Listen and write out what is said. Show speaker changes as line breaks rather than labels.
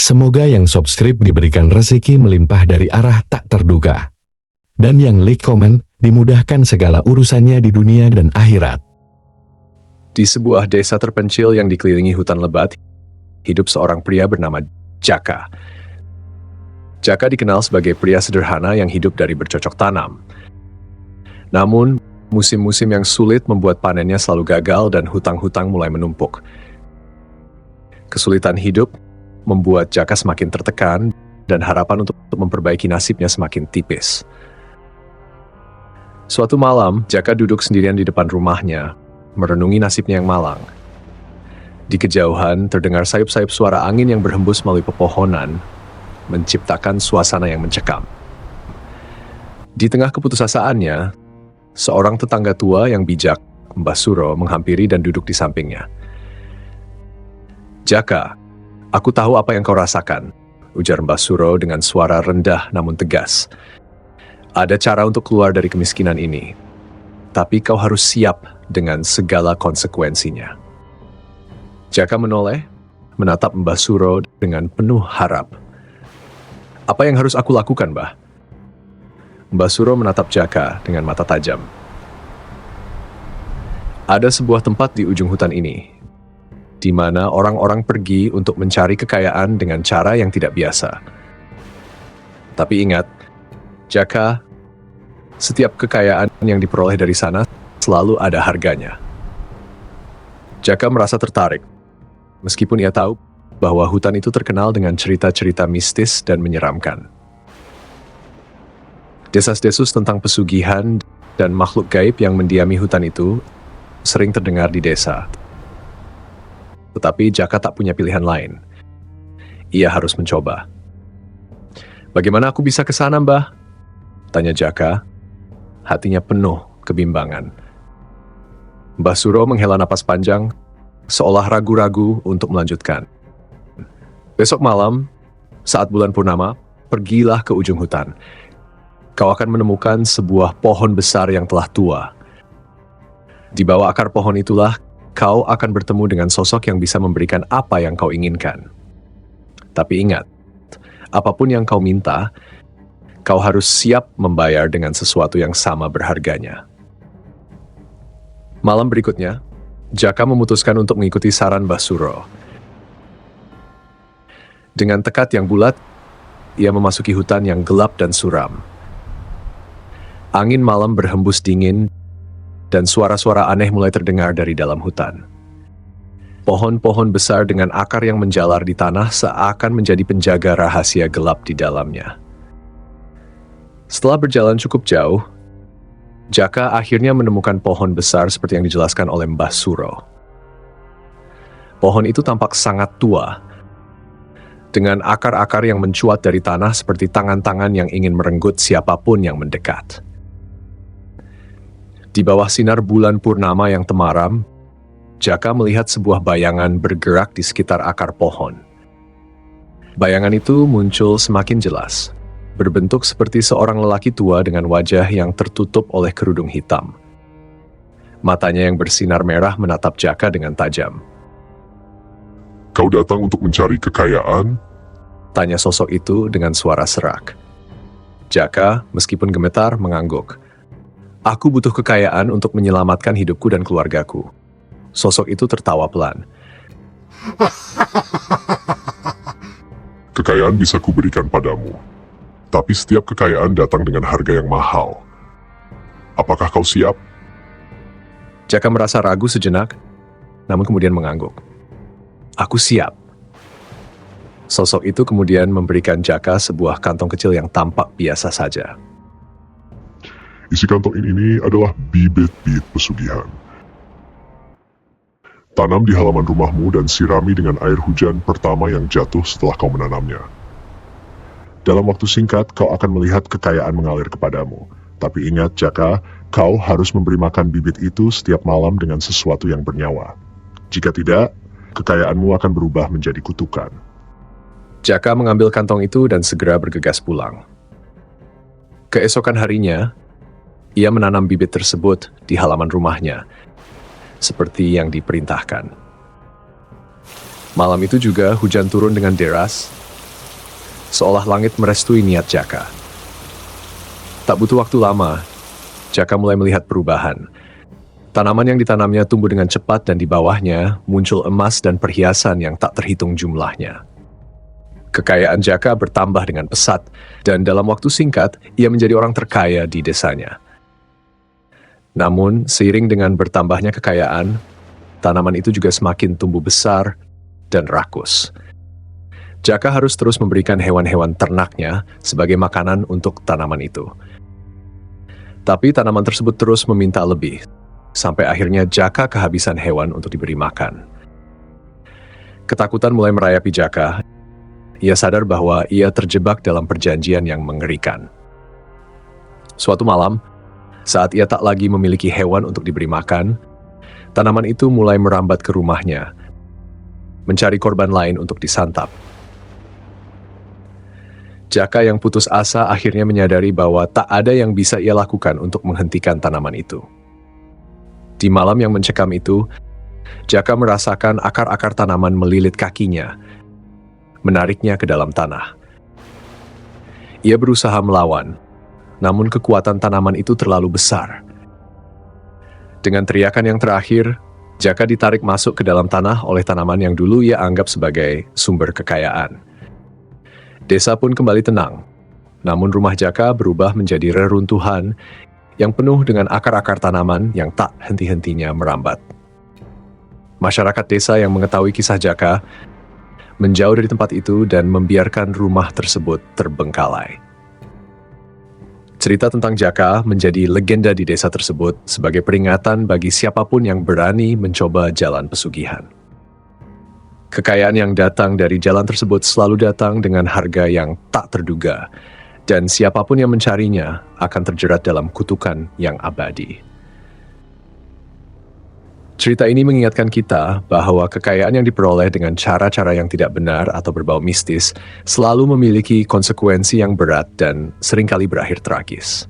Semoga yang subscribe diberikan rezeki melimpah dari arah tak terduga. Dan yang like komen, dimudahkan segala urusannya di dunia dan akhirat.
Di sebuah desa terpencil yang dikelilingi hutan lebat, hidup seorang pria bernama Jaka. Jaka dikenal sebagai pria sederhana yang hidup dari bercocok tanam. Namun, musim-musim yang sulit membuat panennya selalu gagal dan hutang-hutang mulai menumpuk. Kesulitan hidup membuat Jaka semakin tertekan dan harapan untuk memperbaiki nasibnya semakin tipis. Suatu malam, Jaka duduk sendirian di depan rumahnya, merenungi nasibnya yang malang. Di kejauhan, terdengar sayup-sayup suara angin yang berhembus melalui pepohonan, menciptakan suasana yang mencekam. Di tengah keputusasaannya, seorang tetangga tua yang bijak, Mbah Suro, menghampiri dan duduk di sampingnya. "Jaka, aku tahu apa yang kau rasakan," ujar Mbah Suro dengan suara rendah namun tegas. "Ada cara untuk keluar dari kemiskinan ini, tapi kau harus siap dengan segala konsekuensinya." Jaka menoleh, menatap Mbah Suro dengan penuh harap. "Apa yang harus aku lakukan, Mbah?" Mbah Suro menatap Jaka dengan mata tajam. "Ada sebuah tempat di ujung hutan ini, di mana orang-orang pergi untuk mencari kekayaan dengan cara yang tidak biasa. Tapi ingat, Jaka, setiap kekayaan yang diperoleh dari sana selalu ada harganya." Jaka merasa tertarik, meskipun ia tahu bahwa hutan itu terkenal dengan cerita-cerita mistis dan menyeramkan. Desas-desus tentang pesugihan dan makhluk gaib yang mendiami hutan itu sering terdengar di desa. Tetapi Jaka tak punya pilihan lain. Ia harus mencoba. "Bagaimana aku bisa ke sana, Mbah?" tanya Jaka. Hatinya penuh kebimbangan. Mbah Suro menghela napas panjang, seolah ragu-ragu untuk melanjutkan. "Besok malam, saat bulan purnama, pergilah ke ujung hutan. Kau akan menemukan sebuah pohon besar yang telah tua. Di bawah akar pohon itulah, kau akan bertemu dengan sosok yang bisa memberikan apa yang kau inginkan. Tapi ingat, apapun yang kau minta, kau harus siap membayar dengan sesuatu yang sama berharganya." Malam berikutnya, Jaka memutuskan untuk mengikuti saran Mbah Suro. Dengan tekad yang bulat, ia memasuki hutan yang gelap dan suram. Angin malam berhembus dingin, dan suara-suara aneh mulai terdengar dari dalam hutan. Pohon-pohon besar dengan akar yang menjalar di tanah seakan menjadi penjaga rahasia gelap di dalamnya. Setelah berjalan cukup jauh, Jaka akhirnya menemukan pohon besar seperti yang dijelaskan oleh Mbah Suro. Pohon itu tampak sangat tua, dengan akar-akar yang mencuat dari tanah seperti tangan-tangan yang ingin merenggut siapapun yang mendekat. Di bawah sinar bulan purnama yang temaram, Jaka melihat sebuah bayangan bergerak di sekitar akar pohon. Bayangan itu muncul semakin jelas, berbentuk seperti seorang lelaki tua dengan wajah yang tertutup oleh kerudung hitam. Matanya yang bersinar merah menatap Jaka dengan tajam.
"Kau datang untuk mencari kekayaan?"
tanya sosok itu dengan suara serak. Jaka, meskipun gemetar, mengangguk. "Aku butuh kekayaan untuk menyelamatkan hidupku dan keluargaku." Sosok itu tertawa pelan.
"Kekayaan bisa kuberikan padamu, tapi setiap kekayaan datang dengan harga yang mahal. Apakah kau siap?"
Jaka merasa ragu sejenak, namun kemudian mengangguk. "Aku siap." Sosok itu kemudian memberikan Jaka sebuah kantong kecil yang tampak biasa saja.
"Isi kantong ini adalah bibit-bibit pesugihan. Tanam di halaman rumahmu dan sirami dengan air hujan pertama yang jatuh setelah kau menanamnya. Dalam waktu singkat, kau akan melihat kekayaan mengalir kepadamu. Tapi ingat, Jaka, kau harus memberi makan bibit itu setiap malam dengan sesuatu yang bernyawa. Jika tidak, kekayaanmu akan berubah menjadi kutukan."
Jaka mengambil kantong itu dan segera bergegas pulang. Keesokan harinya, ia menanam bibit tersebut di halaman rumahnya, seperti yang diperintahkan. Malam itu juga hujan turun dengan deras, seolah langit merestui niat Jaka. Tak butuh waktu lama, Jaka mulai melihat perubahan. Tanaman yang ditanamnya tumbuh dengan cepat dan di bawahnya muncul emas dan perhiasan yang tak terhitung jumlahnya. Kekayaan Jaka bertambah dengan pesat, dan dalam waktu singkat, ia menjadi orang terkaya di desanya. Namun, seiring dengan bertambahnya kekayaan, tanaman itu juga semakin tumbuh besar dan rakus. Jaka harus terus memberikan hewan-hewan ternaknya sebagai makanan untuk tanaman itu. Tapi tanaman tersebut terus meminta lebih, sampai akhirnya Jaka kehabisan hewan untuk diberi makan. Ketakutan mulai merayapi Jaka. Ia sadar bahwa ia terjebak dalam perjanjian yang mengerikan. Suatu malam, saat ia tak lagi memiliki hewan untuk diberi makan, tanaman itu mulai merambat ke rumahnya, mencari korban lain untuk disantap. Jaka yang putus asa akhirnya menyadari bahwa tak ada yang bisa ia lakukan untuk menghentikan tanaman itu. Di malam yang mencekam itu, Jaka merasakan akar-akar tanaman melilit kakinya, menariknya ke dalam tanah. Ia berusaha melawan, namun kekuatan tanaman itu terlalu besar. Dengan teriakan yang terakhir, Jaka ditarik masuk ke dalam tanah oleh tanaman yang dulu ia anggap sebagai sumber kekayaan. Desa pun kembali tenang, namun rumah Jaka berubah menjadi reruntuhan yang penuh dengan akar-akar tanaman yang tak henti-hentinya merambat. Masyarakat desa yang mengetahui kisah Jaka menjauh dari tempat itu dan membiarkan rumah tersebut terbengkalai. Cerita tentang Jaka menjadi legenda di desa tersebut sebagai peringatan bagi siapapun yang berani mencoba jalan pesugihan. Kekayaan yang datang dari jalan tersebut selalu datang dengan harga yang tak terduga, dan siapapun yang mencarinya akan terjerat dalam kutukan yang abadi. Cerita ini mengingatkan kita bahwa kekayaan yang diperoleh dengan cara-cara yang tidak benar atau berbau mistis selalu memiliki konsekuensi yang berat dan seringkali berakhir tragis.